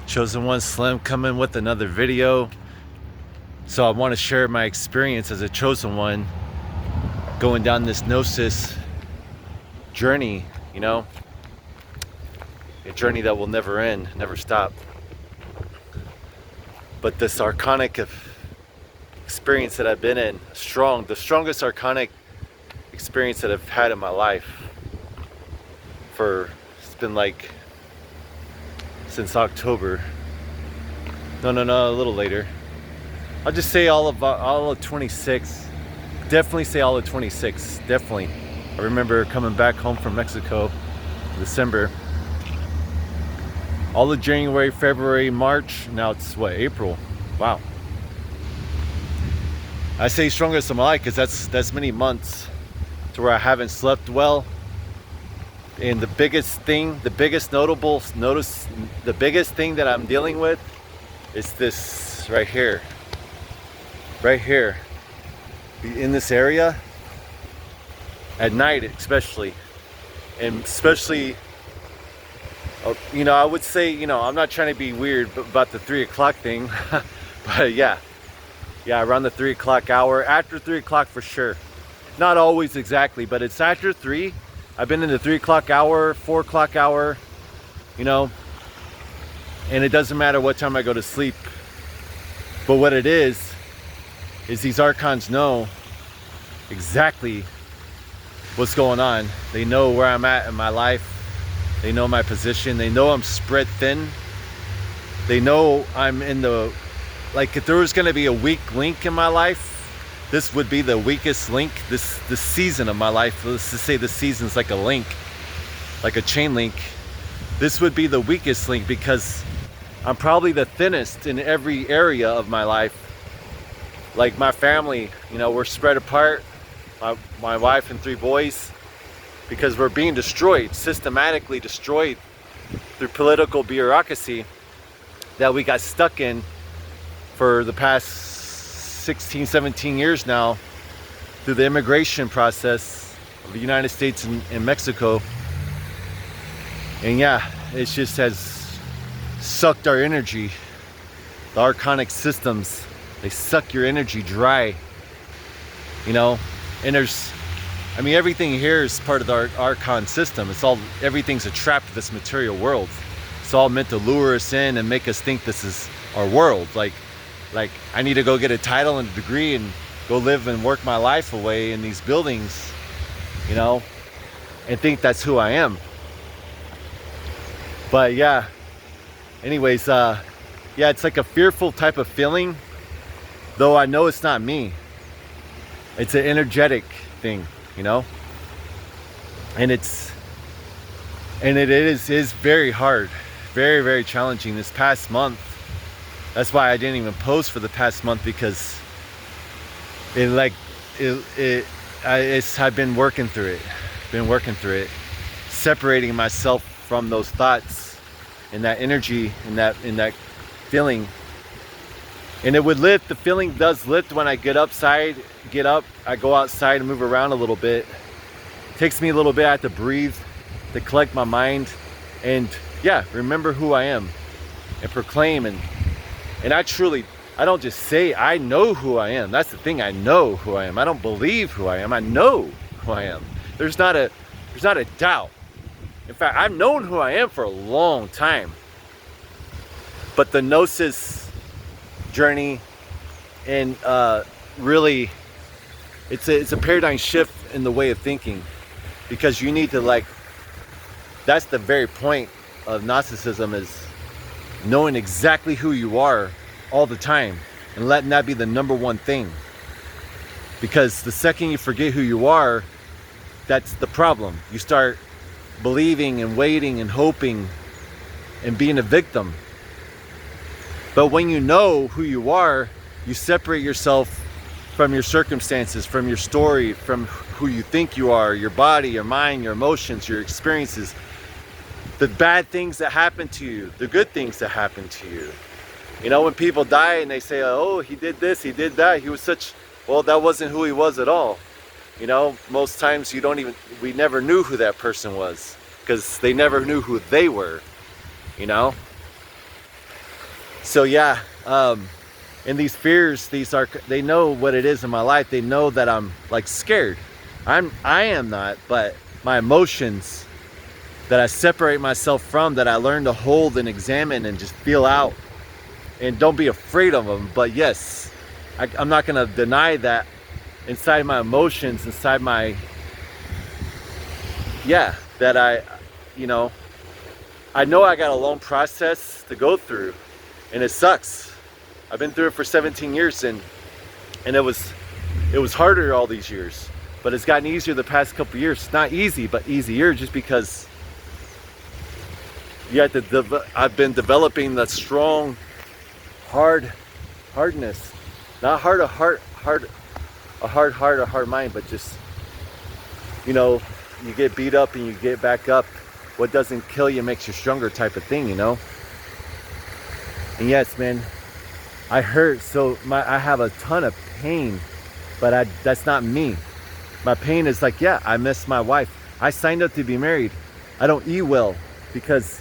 Chosen One Slim coming with another video. So I want to share my experience as a chosen one going down this gnosis journey, you know, a journey that will never end, never stop. But this archonic experience that I've been in, the strongest archonic experience that I've had in my life it's been like since October. No, a little later. I'll just say all of 26. Definitely say all of 26. Definitely. I remember coming back home from Mexico in December. All of January, February, March. Now it's what, April? Wow. I say strongest of my life because that's many months to where I haven't slept well. And the biggest thing that I'm dealing with is this right here. Right here. In this area. At night especially. And especially, you know, I would say, you know, I'm not trying to be weird about the 3 o'clock thing. But yeah, around the 3 o'clock hour. After 3 o'clock for sure. Not always exactly, but it's after 3. I've been in the 3 o'clock hour, 4 o'clock hour, you know, and it doesn't matter what time I go to sleep. But what it is these archons know exactly what's going on. They know where I'm at in my life. They know my position. They know I'm spread thin. They know I'm in like if there was going to be a weak link in my life, this would be the weakest link. This season of my life, let's just say the season's like a link, like a chain link. This would be the weakest link because I'm probably the thinnest in every area of my life. Like my family, you know, we're spread apart. My wife and 3 boys, because we're being destroyed, systematically destroyed through political bureaucracy that we got stuck in for the past 16, 17 years now through the immigration process of the United States and Mexico. And yeah, it just has sucked our energy. The archonic systems, they suck your energy dry, you know. And everything here is part of the archon system. Everything's a trap to this material world. It's all meant to lure us in and make us think this is our world. Like I need to go get a title and a degree and go live and work my life away in these buildings, you know, and think that's who I am. But yeah, anyways, yeah, it's like a fearful type of feeling, though I know it's not me. It's an energetic thing, you know, and it is very hard, very, very challenging this past month. That's why I didn't even post for the past month, because I've been working through it, separating myself from those thoughts and that energy and that feeling. And it would lift. The feeling does lift when I get up, I go outside and move around a little bit. It takes me a little bit. I have to breathe, to collect my mind, and yeah, remember who I am and proclaim. And I don't just say, I know who I am. That's the thing, I know who I am. I don't believe who I am. I know who I am. There's not a doubt. In fact, I've known who I am for a long time. But the gnosis journey, and really, it's a paradigm shift in the way of thinking. Because you need to, that's the very point of Gnosticism, is knowing exactly who you are all the time and letting that be the number one thing. Because the second you forget who you are, that's the problem. You start believing and waiting and hoping and being a victim. But when you know who you are, you separate yourself from your circumstances, from your story, from who you think you are, your body, your mind, your emotions, your experiences. The bad things that happen to you, the good things that happen to you. You know, when people die and they say, oh, he did this, he did that, well, that wasn't who he was at all. You know, most times we never knew who that person was, because they never knew who they were, you know? So yeah, and these fears, they know what it is in my life. They know that I'm like scared. I am not, but my emotions that I separate myself from, that I learn to hold and examine and just feel out, and don't be afraid of them. But yes, I'm not gonna deny that inside my emotions, inside my, yeah, that you know, I know I got a long process to go through, and it sucks. I've been through it for 17 years, and it was harder all these years, but it's gotten easier the past couple years. Not easy, but easier, just because you have to. I've been developing the strong, hardness, not hard a heart, a hard heart, a hard mind, but just, you know, you get beat up and you get back up. What doesn't kill you makes you stronger, type of thing, you know. And yes, man, I hurt, so I have a ton of pain, but that's not me. My pain is like, yeah, I miss my wife. I signed up to be married. I don't eat well because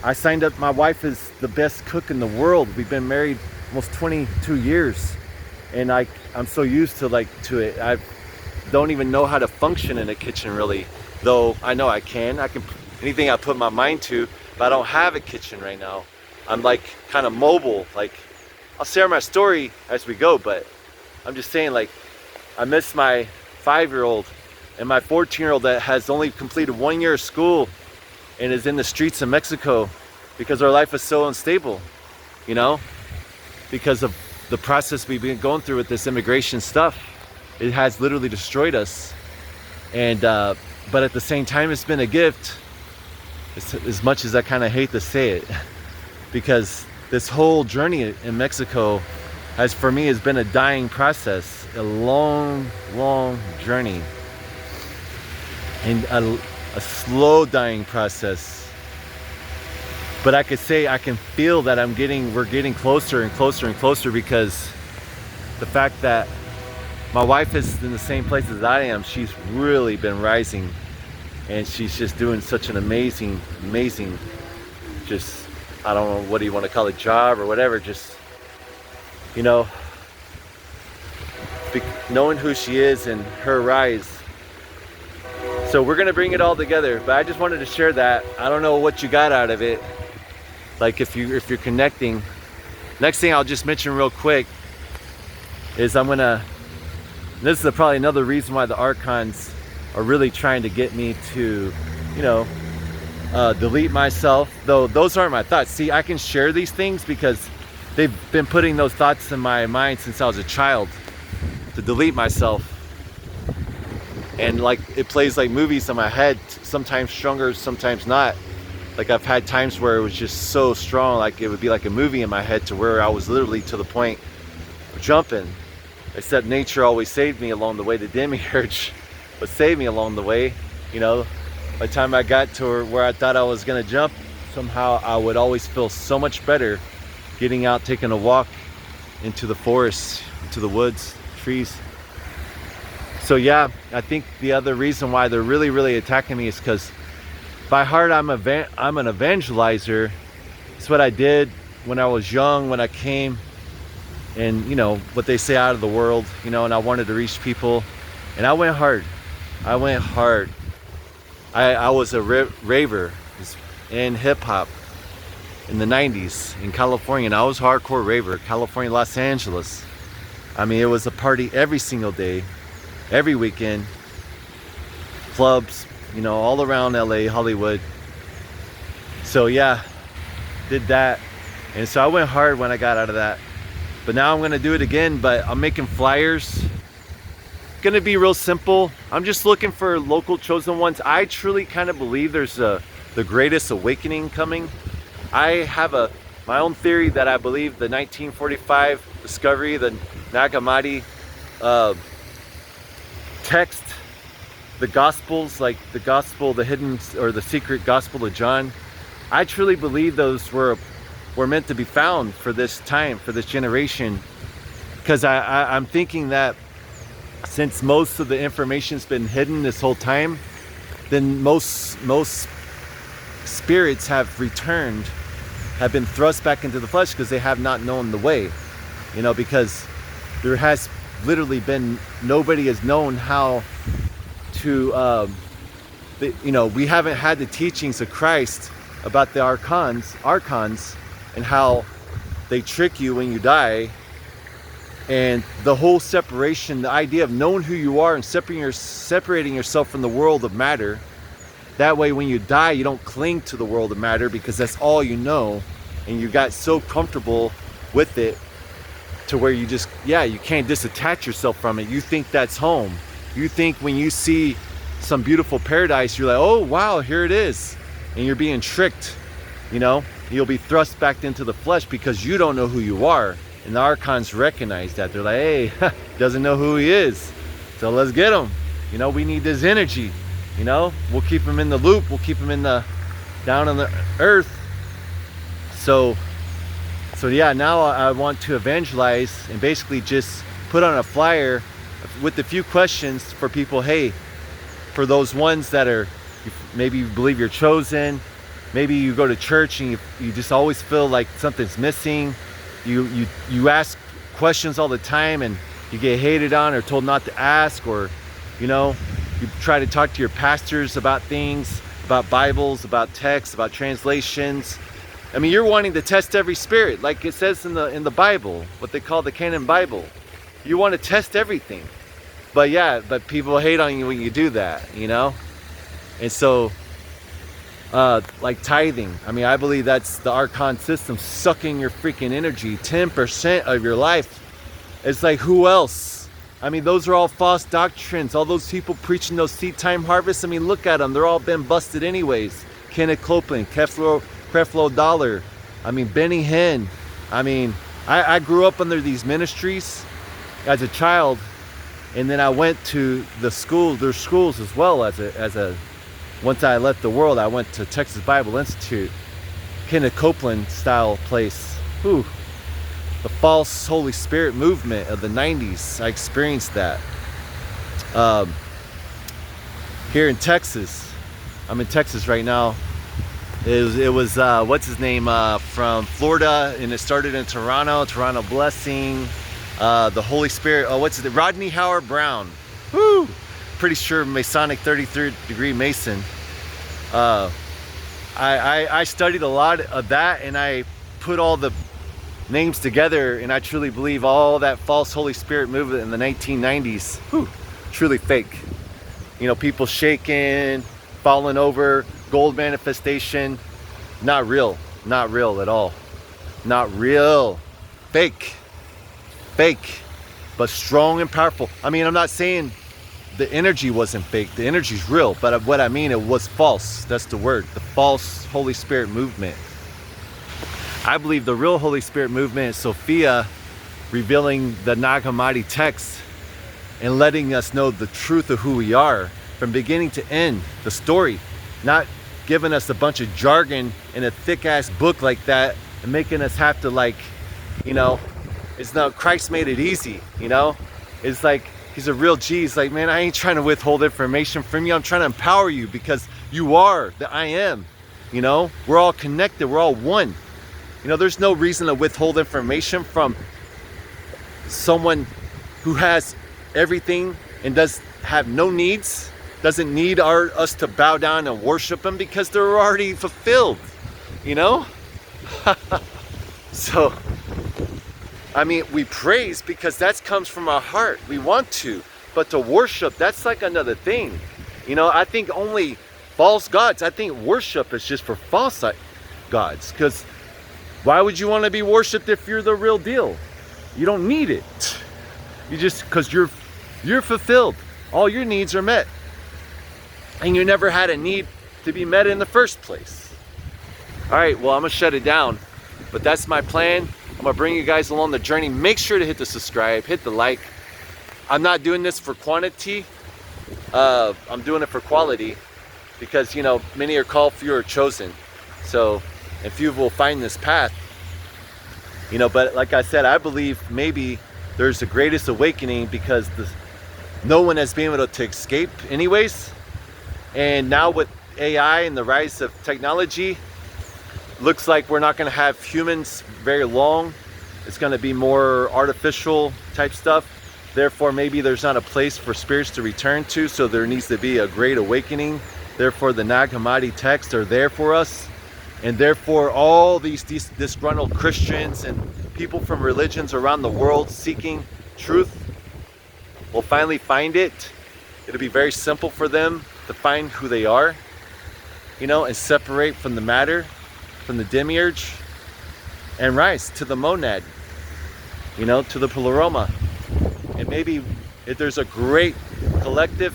I signed up. My wife is the best cook in the world. We've been married almost 22 years, and I'm so used to it. I don't even know how to function in a kitchen really, though I know I can anything I put my mind to, but I don't have a kitchen right now. I'm like kind of mobile. Like, I'll share my story as we go, but I'm just saying, like, I miss my 5-year-old and my 14-year-old that has only completed 1 year of school and is in the streets of Mexico because our life is so unstable, you know, because of the process we've been going through with this immigration stuff. It has literally destroyed us. And but at the same time, it's been a gift, as much as I kind of hate to say it, because this whole journey in Mexico has been a dying process, a long journey, and a slow dying process. But I could say I can feel that we're getting closer and closer and closer, because the fact that my wife is in the same place as I am, she's really been rising, and she's just doing such an amazing, just, I don't know, what do you want to call it, job or whatever, just, you know, knowing who she is and her rise. So we're gonna bring it all together, but I just wanted to share that. I don't know what you got out of it, like if you're connecting. Next thing I'll just mention real quick is this is probably another reason why the Archons are really trying to get me to, you know, delete myself, though those aren't my thoughts. See, I can share these things because they've been putting those thoughts in my mind since I was a child, to delete myself. And like, it plays like movies in my head, sometimes stronger, sometimes not. Like, I've had times where it was just so strong, like it would be like a movie in my head, to where I was literally to the point of jumping. Except nature always saved me along the way. The demiurge would save me along the way, you know. By the time I got to where I thought I was gonna jump, somehow I would always feel so much better getting out, taking a walk into the forest, into the woods, trees. So yeah, I think the other reason why they're really attacking me is because by heart I'm an evangelizer. It's what I did when I was young, when I came, and you know what they say, out of the world, you know, and I wanted to reach people, and I went hard. I was a raver in hip-hop in the 90s in California, and I was hardcore raver. California, Los Angeles, I mean, it was a party every single day, every weekend, clubs, you know, all around LA, Hollywood. So yeah, did that, and so I went hard when I got out of that. But now I'm gonna do it again, but I'm making flyers. Gonna be real simple. I'm just looking for local chosen ones. I truly kind of believe there's the greatest awakening coming. I have my own theory that I believe the 1945 discovery, the Nag Hammadi text, the Gospels, like the Gospel, the hidden or the secret Gospel of John. I truly believe those were meant to be found for this time, for this generation, because I'm thinking that since most of the information's been hidden this whole time, then most spirits have returned, have been thrust back into the flesh because they have not known the way. You know, because there has literally been, nobody has known how to, you know, we haven't had the teachings of Christ about the archons, and how they trick you when you die, and the whole separation, the idea of knowing who you are and separating yourself from the world of matter. That way when you die, you don't cling to the world of matter because that's all you know, and you got so comfortable with it to where you just, yeah, you can't disattach yourself from it. You think that's home. You think when you see some beautiful paradise, you're like, oh wow, here it is, and you're being tricked. You know, you'll be thrust back into the flesh because you don't know who you are, and the archons recognize that. They're like, hey, doesn't know who he is, so let's get him. You know, we need this energy. You know, we'll keep him in the loop, we'll keep him in the down on the earth. So yeah, now I want to evangelize and basically just put on a flyer with a few questions for people. Hey, for those ones that are, maybe you believe you're chosen, maybe you go to church and you just always feel like something's missing. You ask questions all the time and you get hated on or told not to ask, or, you know, you try to talk to your pastors about things, about Bibles, about texts, about translations. I mean, you're wanting to test every spirit, like it says in the Bible, what they call the canon Bible. You want to test everything. But yeah, but people hate on you when you do that, you know? And so, like tithing, I mean, I believe that's the Archon system sucking your freaking energy, 10% of your life. It's like, who else? I mean, those are all false doctrines. All those people preaching those seed time harvests, I mean, look at them. They're all been busted anyways. Kenneth Copeland, Creflo Dollar, I mean, Benny Hinn. I mean, I grew up under these ministries as a child, and then I went to their schools as well as a once I left the world, I went to Texas Bible Institute, Kenneth Copeland style place. Whew. The false Holy Spirit movement of the 90s, I experienced that. Here in Texas, I'm in Texas right now. It was what's his name, from Florida, and it started in Toronto Blessing, the Holy Spirit, what's it, Rodney Howard Brown. Woo! Pretty sure Masonic 33rd degree Mason. I studied a lot of that, and I put all the names together, and I truly believe all that false Holy Spirit movement in the 1990s, whew, truly fake. You know, people shaking, falling over, gold manifestation, not real at all. Not real. Fake, but strong and powerful. I mean, I'm not saying the energy wasn't fake, the energy's real, but what I mean, it was false. That's the word, the false Holy Spirit movement. I believe the real Holy Spirit movement is Sophia revealing the Nag Hammadi text and letting us know the truth of who we are from beginning to end, the story, not giving us a bunch of jargon in a thick ass book like that and making us have to, like, you know, it's not, Christ made it easy, you know? It's like, he's a real G. He's like, man, I ain't trying to withhold information from you. I'm trying to empower you because you are the I am, you know? We're all connected, we're all one. You know, there's no reason to withhold information from someone who has everything and does have no needs, doesn't need us to bow down and worship him because they're already fulfilled, you know? So, I mean, we praise because that comes from our heart. We want to, but to worship, that's like another thing. You know, I think only false gods, I think worship is just for false gods, because why would you want to be worshipped if you're the real deal? You don't need it. You just, because you're fulfilled. All your needs are met. And you never had a need to be met in the first place. All right, well, I'm going to shut it down. But that's my plan. I'm going to bring you guys along the journey. Make sure to hit the subscribe, hit the like. I'm not doing this for quantity. I'm doing it for quality. Because, you know, many are called, few are chosen. So, and few will find this path. You know, but like I said, I believe maybe there's the greatest awakening because no one has been able to escape anyways. And now with AI and the rise of technology, looks like we're not going to have humans very long. It's going to be more artificial type stuff. Therefore, maybe there's not a place for spirits to return to, so there needs to be a great awakening. Therefore, the Nag Hammadi texts are there for us. And therefore, all these disgruntled Christians and people from religions around the world seeking truth will finally find it. It'll be very simple for them to find who they are, you know, and separate from the matter, from the demiurge, and rise to the monad, you know, to the pleroma. And maybe if there's a great collective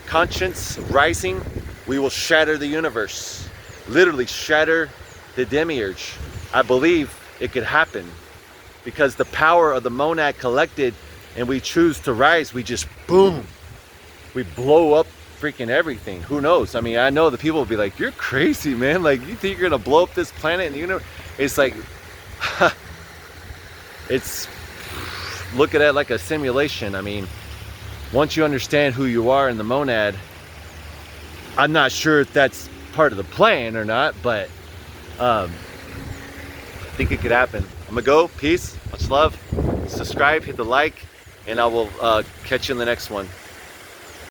conscience rising, we will shatter the universe, literally shatter the demiurge. I believe it could happen because the power of the monad collected, and we choose to rise, we just boom, we blow up freaking everything. Who knows? I mean, I know the people will be like, you're crazy, man. Like, you think you're gonna blow up this planet and the universe? It's like, it's, look at it like a simulation. I mean, once you understand who you are in the monad, I'm not sure if that's part of the plan or not, but I think it could happen. I'm gonna go. Peace, much love. Subscribe, hit the like, and I will catch you in the next one.